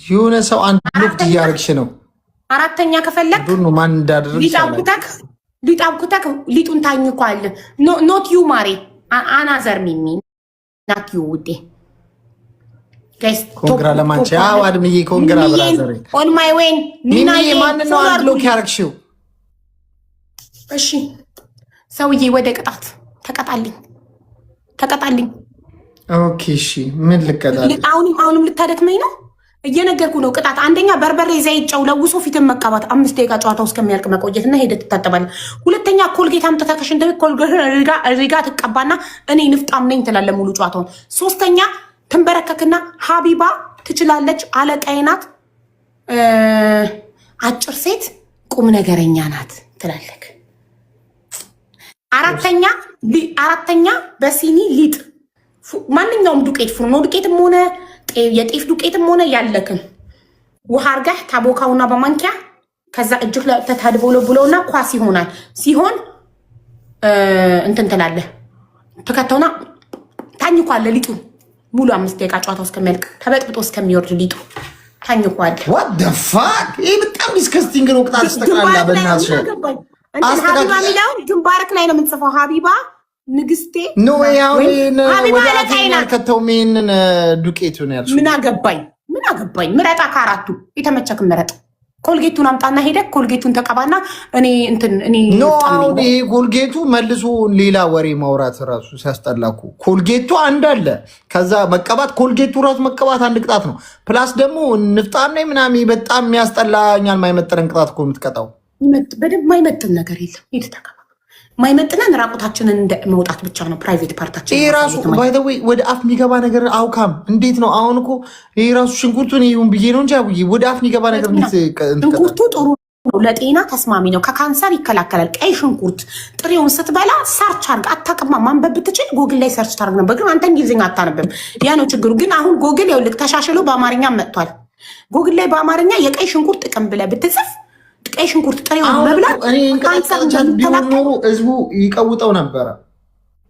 የሆነ ሰው አንድ ብሎክ እያደረግሽ ነው። አራተኛ ከፈለክ ዱኑ ማን እንዳደረግሽ ሊጣብኩታክ ሊጡን ታኝኳል። ኖት ዩ ማሪ አናዘር ሚሚ ናት ዩ ውዴ ኮንግራ ለማንቺ አድምዬ ኮንግራ ብራዘር ኦን ማይ ዌን ሚናዬ ማን ነው አንድ ብሎክ ያደረግሽው? እሺ ሰውዬ ወደ ቅጣት ተቀጣልኝ። ኦኬ እሺ ምን ልቀጣልኝ? አሁንም ልታደክመኝ ነው? እየነገርኩ ነው። ቅጣት አንደኛ በርበሬ ዘይት ጨው ለውሶ ፊትን መቀባት 5 ደቂቃ ጨዋታው እስከሚያልቅ መቆየት እና ሄደህ ትታጠባለህ። ሁለተኛ ኮልጌት አምጥተህ ከሽንት ቤት ኮልጌት ሪጋ ትቀባና እኔ ንፍጣም ነኝ ትላለህ ሙሉ ጨዋታውን። ሶስተኛ ትንበረከክና ሀቢባ ትችላለች፣ አለቃዬ ናት፣ አጭር ሴት ቁም ነገረኛ ናት ትላለህ። አራተኛ በሲኒ ሊጥ ማንኛውም ዱቄት ፍርኖ ዱቄትም ሆነ የጤፍ ዱቄትም ሆነ ያለክን ውሃ አርጋህ ታቦካውና በማንኪያ ከዛ እጅህ ተታድቦለብለውና ኳስ ይሆናል። ሲሆን እንትን ትላለህ ተከተውና ታኝኳለ ሊጡ ሙሉ 5 ደቂቃ ጨዋታው እስከሚያልቅ ተበጥብጦ እስከሚወርድ ሊጡ ታኝኳለ። what the fuck ይሄ በጣም ዲስከስቲንግ ነው። ቅጣት ተስተካክላ በእናትሽ ሀቢባ ሚላውን ግንባርክ ላይ ነው የምንጽፈው። ሀቢባ ንግስቴ ኖ ያው ወደ አፍኛ ከተውም ይሄንን ዱቄቱን ያልሽ ምን አገባኝ ምረጣ ከአራቱ የተመቸክ ምረጥ። ኮልጌቱን አምጣና ሄደክ ኮልጌቱን ተቀባና እኔ ኖ አሁን ይሄ ኮልጌቱ መልሶ ሌላ ወሬ ማውራት ራሱ ሲያስጠላኩ ኮልጌቱ አንድ አለ። ከዛ መቀባት ኮልጌቱ ራሱ መቀባት አንድ ቅጣት ነው። ፕላስ ደግሞ ንፍጣና ምናምን በጣም የሚያስጠላኛል። ማይመጥረን ቅጣት እኮ የምትቀጣው በደንብ ማይመጥን ነገር የለም። የተተቀባ ማይመጥነን ራቁታችንን መውጣት ብቻ ነው። ፕራይቬት ፓርታችን ይሄ ራሱ ባይ ዘ ዌይ ወደ አፍ የሚገባ ነገር አውካም እንዴት ነው? አሁን እኮ ይሄ ራሱ ሽንኩርቱን ይሁን ብዬ ነው እንጂ አብዬ ወደ አፍ የሚገባ ነገር እንዴት ሽንኩርቱ ጥሩ ነው፣ ለጤና ተስማሚ ነው፣ ከካንሰር ይከላከላል። ቀይ ሽንኩርት ጥሬውን ስትበላ ሰርች አርግ። አታውቅማ ማንበብ ብትችል ጎግል ላይ ሰርች ታርግ ነበር፣ ግን አንተ እንግሊዝኛ አታነብም። ያ ነው ችግሩ። ግን አሁን ጎግል ይኸውልህ ተሻሽሎ በአማርኛ መጥቷል። ጎግል ላይ በአማርኛ የቀይ ሽንኩርት ጥቅም ብለህ ብትጽፍ ቀይ ሽንኩርት ጥሬውን መብላት ቢሆን ኖሮ ህዝቡ ይቀውጠው ነበረ።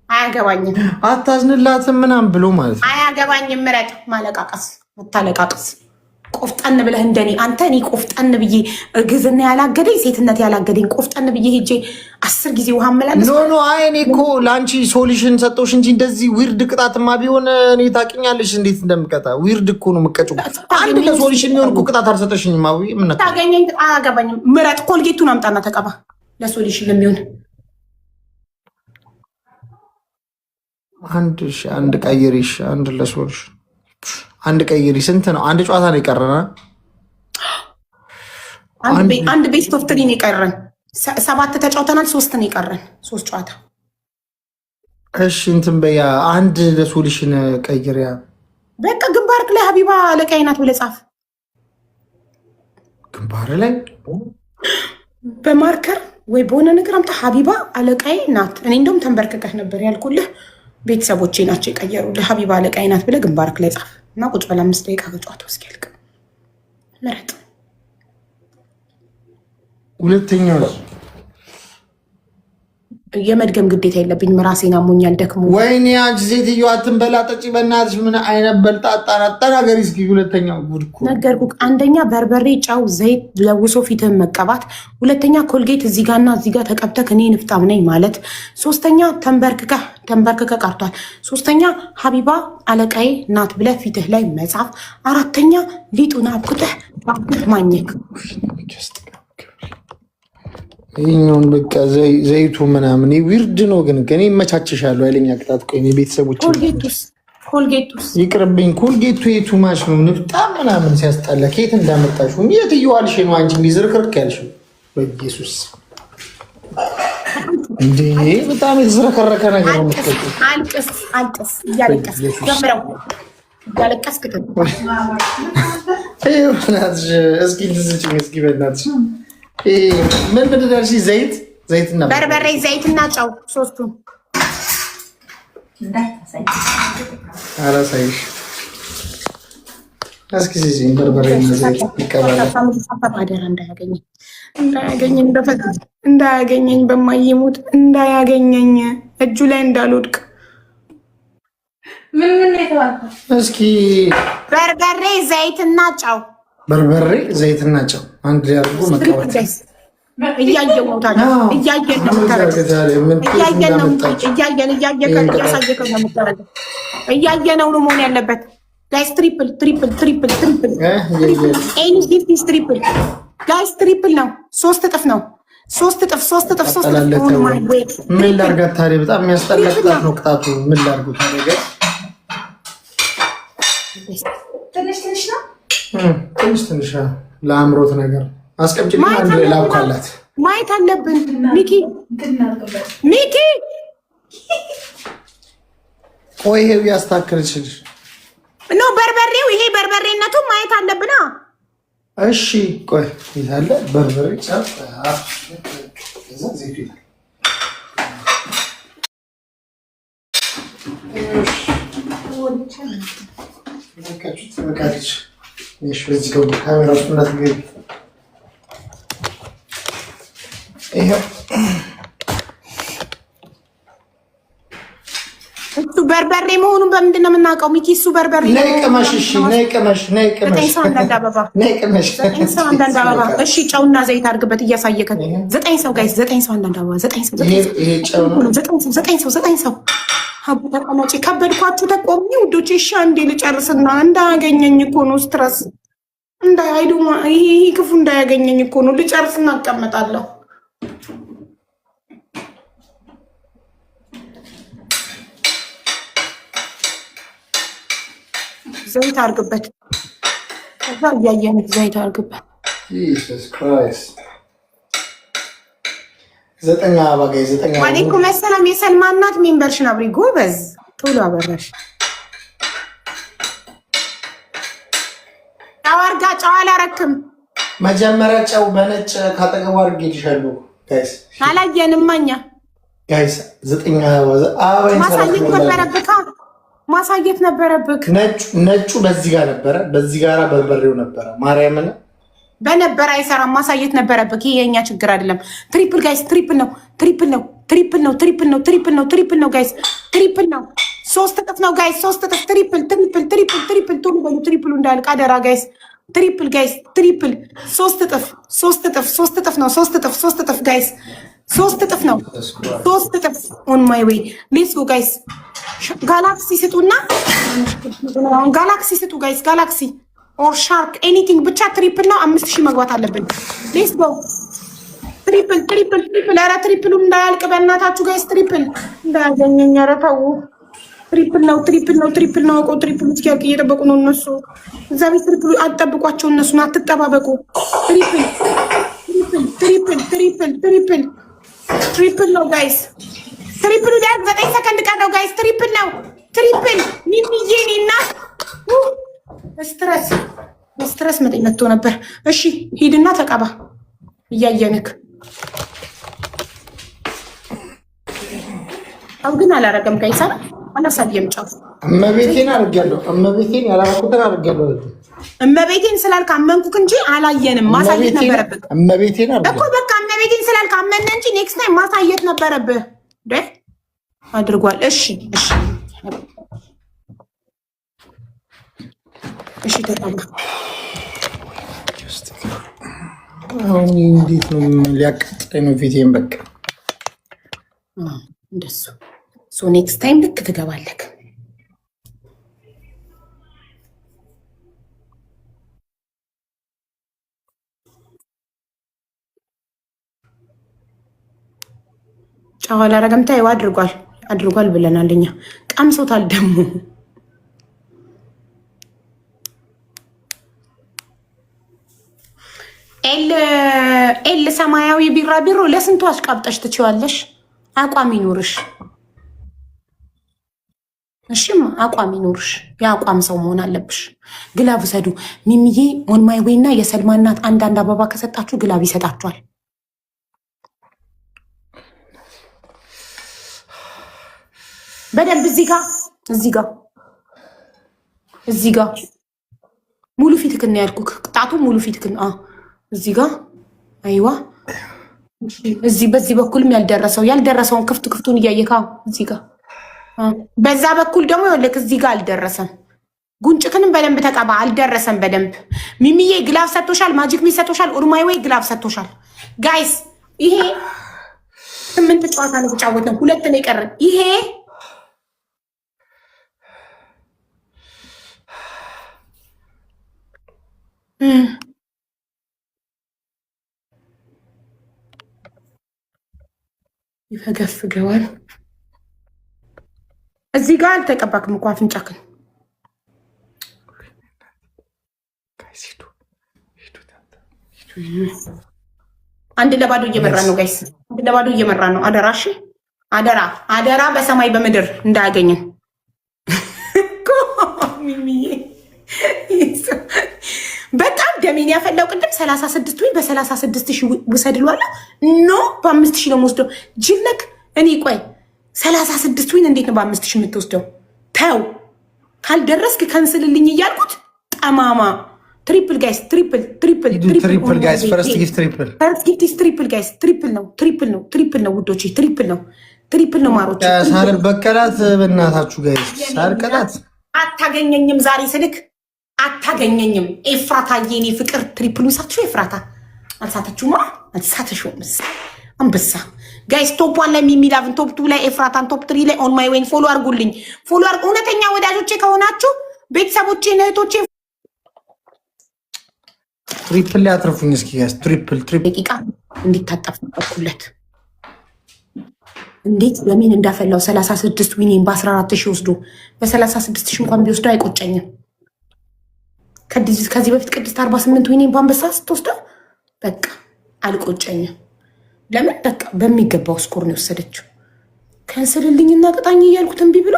አያገባኝም አታዝንላትም ምናምን ብሎ ማለት ነው። አያገባኝም ምረጥ። መታለቃቀስ ቆፍጠን ብለህ እንደኔ አንተ እኔ ቆፍጠን ብዬ ግዝና ያላገደኝ ሴትነት ያላገደኝ ቆፍጠን ብዬ ሄጄ 10 ጊዜ ውሃ መላለስ ኖ አይ እኔ እኮ ለአንቺ ሶሉሽን ሰጠሁሽ እንጂ እንደዚህ ዊርድ ቅጣትማ ቢሆን እኔ ታውቂኛለሽ እንዴት እንደምቀጣ። ዊርድ እኮ ነው የምቀጭው። አንድ ለሶሉሽን የሚሆን እኮ ቅጣት አልሰጠሽኝም። አዊ ምን ታገኘኝ አያገባኝም። ምረጥ። ኮልጌቱን አምጣና ተቀባ ለሶሉሽን ለሚሆን አንድ ቀይሪሽ አንድ ለሶሉሽን አንድ ቀይሪ። ስንት ነው? አንድ ጨዋታ ነው የቀረና አንድ ቤስት ኦፍ 3 ነው የቀረን። 7 ተጫውተናል፣ 3 ነው የቀረን። 3 ጨዋታ። እሺ እንትን በያ አንድ ለሶሉሽን ቀይሪያ። በቃ ግንባርክ ላይ ሀቢባ አለቃዬ ናት ብለህ ጻፍ። ግንባር ላይ በማርከር ወይ በሆነ ነገር አምጣ። ሀቢባ አለቃዬ ናት። እኔ እንደውም ተንበርክከህ ነበር ያልኩልህ። ቤተሰቦቼ ናቸው የቀየሩልህ። ሀቢባ አለቃዬ ናት ብለህ ግንባርክ ላይ ጻፍ እና ቁጭ በላ 5 ደቂቃ ከጨዋታው እስኪያልቅ ምረጥ። ሁለተኛው የመድገም ግዴታ የለብኝም። ራሴን አሞኛል፣ ደክሞ ወይኔ አንቺ ሴትዮ አትንበላ ጠጪ በእናትሽ። ምን አይነት በልጣጣ ተናገሪ እስኪ። ሁለተኛው ጉድ እኮ ነገርኩህ። አንደኛ በርበሬ፣ ጨው፣ ዘይት ለውሶ ፊትህን መቀባት። ሁለተኛ ኮልጌት እዚህ ጋርና እዚህ ጋር ተቀብተህ እኔ ንፍጣም ነኝ ማለት። ሶስተኛ ተንበርክከህ ቀርቷል። ሶስተኛ ሀቢባ አለቃዬ ናት ብለህ ፊትህ ላይ መጻፍ። አራተኛ ሊጡን አብኩተህ ማኘክ። ይሄኛውን በቃ ዘይቱ ምናምን ዊርድ ነው፣ ግን ይመቻችሻለሁ። አይለኛ ቅጣት። ቆይ ቤተሰቦች ኮልጌቱስ ይቅርብኝ። ኮልጌቱ የቱ ማሽ ነው? ንፍጣም ምናምን ሲያስጠላ ከየት እንዳመጣሽው የት እየዋልሽ ነው አንቺ እንዲህ ዝርክርክ ያልሽው? በኢየሱስ እንዴ! በጣም የተዝረከረከ ነገር ነው። አልቅስ እያለቀስ ጀምረው እያለቀስክ እስኪ ልዝጭኝ እስኪ በእናትሽ ምን ብትደርሺ? ዘይትና በርበሬ፣ ዘይትና ጨው 3ቱን አላሳይሽ። እስኪ ሲዚ በርበሬና ዘይት ይቀበላል። አደራ እንዳያገኘኝ በማይሙት እንዳያገኘኝ እጁ ላይ እንዳልወድቅ። ምን የተባልከው? እስኪ በርበሬ፣ ዘይትና ጨው በርበሬ ዘይትና ጨው አንድ ላይ አድርጎ መቀባት። እያየን ነው ታዲያ እያየን ነው መሆን ያለበት ጋይስ። ትሪፕል ኤኒ ጊፍት ኢዝ ትሪፕል ጋይስ፣ ትሪፕል ነው። 3 እጥፍ ነው። 3 እጥፍ ምን ላድርጋት ታዲያ? በጣም የሚያስጠላ ቅጣት ነው ቅጣቱ። ምን ላድርጉት ታዲያ? ትንሽ ለአእምሮት ነገር አስቀምጪልኝ። አንድ ላይ ላብካላት ማየት አለብን። ሚኪ ቆይ ይሄው ያስታክልልሽ ነው በርበሬው። ይሄ በርበሬነቱ ማየት አለብና እሺ ቆይ ይዛለ በርበሬ ጫፍ እዛ ዘይት ይላል። ተመልካቾች እሺ በዚህ ጋር ካሜራው እንዳትገቢ ይሄው እሱ በርበሬ መሆኑን በምንድን ነው የምናውቀው? ሚኪ እሱ በርበሬ ነይ ቅመሽ። እሺ ነይ ቅመሽ። አንዳንድ አበባ እሺ፣ ጨውና ዘይት አድርግበት እያሳየከን። 9 ሰው ጋይስ፣ 9 ሰው አንዳንድ አበባ 9 ሰው ሀቡ ተቀመጪ። ከበድኳችሁ ተቆሚ ውዶች። እሺ አንዴ ልጨርስና እንዳያገኘኝ እኮ ነው ስትረስ እንዳይዱ ይሄ ክፉ እንዳያገኘኝ እኮ ነው። ልጨርስና እቀመጣለሁ። ዘይት አድርግበት። ከዛ እያየን ዘይት አድርግበት። ኢየሱስ ክራይስት 9 አበባ ጋይ 9 አበባ። ወአለይኩም ሰላም። የሰልማ እናት ሜምበርሽን አብሪ። ጎበዝ ቶሎ አበራሽ። አዋርጋ ጨው አላረክም። መጀመሪያ ጨው በነጭ ካጠገቡ አድርጌልሻለሁ ጋይስ። አላየንም እኛ ጋይስ። 9 አበባ ማሳየት ነበረብህ። ማሳየት ነበረብህ። ነጩ በዚህ ጋር ነበረ፣ በዚህ ጋር በርበሬው ነበረ። ማርያምን በነበረ አይሰራም። ማሳየት ነበረብህ። ይሄ የኛ ችግር አይደለም። ትሪፕል ጋይስ፣ ትሪፕል ነው ጋይስ፣ ትሪፕል ነው። 3 እጥፍ ነው ጋይስ፣ 3 እጥፍ። ትሪፕል ቶሎ በሉ። ትሪፕሉ እንዳያልቅ አደራ ጋይስ። ትሪፕል ጋይስ፣ ትሪፕል 3 እጥፍ ነው። 3 እጥፍ ጋይስ፣ 3 እጥፍ ነው። 3 እጥፍ ኦን ማይ ዌይ። ሌትስ ጎ ጋይስ። ጋላክሲ ስጡና ጋላክሲ ስጡ ጋይስ። ጋላክሲ ኦር ሻርክ ኤኒቲንግ ብቻ ትሪፕል ነው። 5000 መግባት አለብን። ሌትስ ጎ ትሪፕል። ኧረ ትሪፕሉ እንዳያልቅ በእናታችሁ ጋይስ። ትሪፕል እንዳያገኘኝ። ኧረ ተው። ትሪፕል ነው። እኮ ትሪፕሉ እስኪያልቅ እየጠበቁ ነው እነሱ። እዛ ቤት ትሪፕሉ አትጠብቋቸው፣ እነሱን አትጠባበቁ። ትሪፕል ነው ጋይስ። ትሪፕሉ ሊያልቅ 9 ሰከንድ ቀረው ጋይስ። ትሪፕል ነው። ሚሚዬ እና ስትረስ መጥቶ ነበር። እሺ ሂድና ተቀባ እያየንክ። አው ግን አላረገም ጋይስ። አላሳየም ጫው። እመቤቴን አድርጌያለሁ። እመቤቴን ያላረኩትን አድርጌያለሁ። እመቤቴን ስላልክ አመንኩክ እንጂ አላየንም። ማሳየት ነበረብህ። እመቤቴን እኮ በቃ እመቤቴን ስላልክ አመነ እንጂ ኔክስት ታይም ማሳየት ነበረብህ። አድርጓል። እሺ ተጣጣ። አሁን እንዴት ነው ሊያቃጥለኝ ነው ፊቴን። በቃ እንደሱ ኔክስት ታይም ልክ ትገባለህ። ጨው አላረገም። ታይው አድርጓል ብለናል እኛ። ቀምሶታል ደግሞ። ኤል ሰማያዊ ቢራቢሮ ለስንቱ አሽቃብጠሽ ትችዋለሽ? አቋም ይኑርሽ። እሺም አቋም ይኑርሽ። የአቋም ሰው መሆን አለብሽ። ግላብ ውሰዱ። ሚሚዬ ኦን ማይ ዌይ እና የሰልማ እናት አንዳንድ አበባ ከሰጣችሁ ግላብ ይሰጣችኋል። በደንብ እዚህ ጋር ሙሉ ፊትክን ያልኩክ። ቅጣቱ ሙሉ ፊትክን። እዚህ ጋር አይዋ። እዚህ በዚህ በኩልም ያልደረሰውን ክፍቱን እያየካ እዚህ ጋር። በዛ በኩል ደግሞ ይኸውልህ እዚህ ጋር አልደረሰም። ጉንጭክንም በደንብ ተቀባ። አልደረሰም በደንብ ሚሚዬ ግላፍ ሰጥቶሻል። ማጂክ ሚስ ሰጥቶሻል። ኡርማይ ወይ ግላፍ ሰጥቶሻል። ጋይስ ይሄ 8 ጨዋታ ነው የተጫወትነው። 2 ነው የቀረን። ይሄ ይፈገፍገዋል። እዚህ ጋር አልተቀባክም እኮ አፍንጫክን። አንድ ለባዶ እየመራ ነው ጋይስ፣ አንድ ለባዶ እየመራ ነው። አደራ እሺ፣ አደራ አደራ፣ በሰማይ በምድር እንዳያገኘን። በጣም ደሜን ያፈላው ቅድም 36 ወይ በ36 ሺህ ውሰድሏላ። ኖ በ5 ሺህ ነው የምወስደው። ጅልነክ እኔ ቆይ 36 ዊን እንዴት ነው በ5 ሺህ የምትወስደው? ተው ካልደረስክ ከንስልልኝ እያልኩት ጠማማ። ትሪፕል ጋይስ፣ ትሪፕል ጋይስ፣ ፈርስት ጊፍት ትሪፕል ጋይስ፣ ትሪፕል ነው፣ ትሪፕል ነው፣ ትሪፕል ነው ውዶቼ፣ ትሪፕል ነው፣ ትሪፕል ነው ማሮች። ሳልበቀላት በእናታችሁ ጋይስ፣ ሳልቀላት አታገኘኝም ዛሬ ስልክ አታገኘኝም። ኤፍራታ የኔ ፍቅር ትሪፕሉን ሳትሹ ኤፍራታ አልሳተችሁማ፣ አልሳተችሁም። አንበሳ ጋይስ ቶፕ 1 ላይ ሚሚላቭን፣ ቶፕ 2 ላይ ኤፍራታን፣ ቶፕ 3 ላይ ኦን ማይ ዌይን። ፎሎ አርጉልኝ፣ ፎሎ አርጉ። እውነተኛ ወዳጆቼ ከሆናችሁ ቤተሰቦቼ፣ እህቶቼ ትሪፕል ላይ አትርፉኝ እስኪ ጋይስ። ትሪፕል ደቂቃ እንዲታጠፍ ነበርኩለት። እንዴት ለምን እንዳፈላው 36 ዊኔን በ14 ሺህ ወስዶ በ36 ሺህ እንኳን ቢወስዶ አይቆጨኝም። ከዚህ በፊት ቅድስት 48 ዊኔን በአንበሳ ስትወስደው በቃ አልቆጨኝም። ለምን በቃ በሚገባው ስኮር ነው የወሰደችው። ከንስልልኝና ቅጣኝ እያልኩት እምቢ ብሎ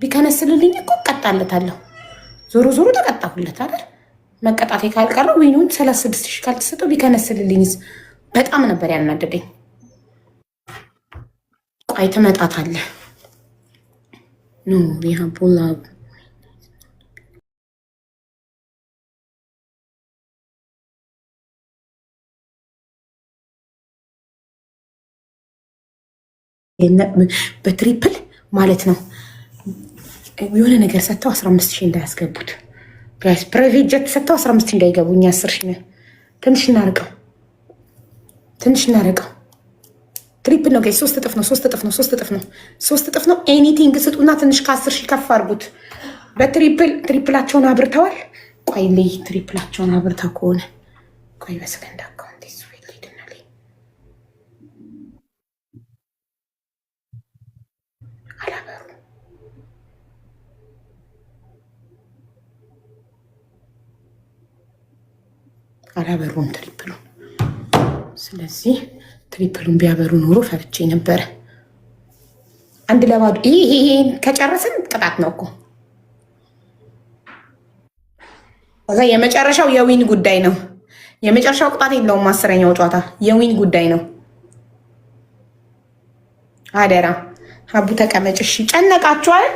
ቢከነስልልኝ እኮ ቀጣለታለሁ። ዞሮ ዞሮ ተቀጣሁለት አይደል? መቀጣቴ ካልቀረ ዊኑን 36 ሺህ ካልተሰጠው ቢከነስልልኝስ በጣም ነበር ያናደደኝ። ቆይ ትመጣታለህ ኖ ሪሃቦላ በትሪፕል ማለት ነው። የሆነ ነገር ሰጥተው 15 ሺህ እንዳያስገቡት ጋይስ። ፕራይቬት ጀት ሰጥተው 15 ሺህ እንዳይገቡ እኛ 10 ሺህ ነን። ትንሽ እናርቀው፣ ትንሽ እናርቀው። ትሪፕል ነው ጋይስ። 3 እጥፍ ነው፣ 3 እጥፍ ነው፣ 3 እጥፍ ነው፣ 3 እጥፍ ነው። ኤኒቲንግ ስጡና ትንሽ ከ10 ሺህ ከፍ አድርጉት። ትሪፕላቸውን አብርተዋል። ቆይ ልይ ትሪፕላቸውን አብርተው ከሆነ ቆይ በሰከንድ አካውንት አላበሩም ትሪፕሉ። ስለዚህ ትሪፕሉን ቢያበሩ ኖሮ ፈርቼ ነበረ። አንድ ለባዶ ይሄን ከጨረስን ቅጣት ነው እኮ። ከዛ የመጨረሻው የዊን ጉዳይ ነው። የመጨረሻው ቅጣት የለውም። 10ኛው ጨዋታ የዊን ጉዳይ ነው። አደራ ሀቡ ተቀመጭ። እሺ ጨነቃችኋል።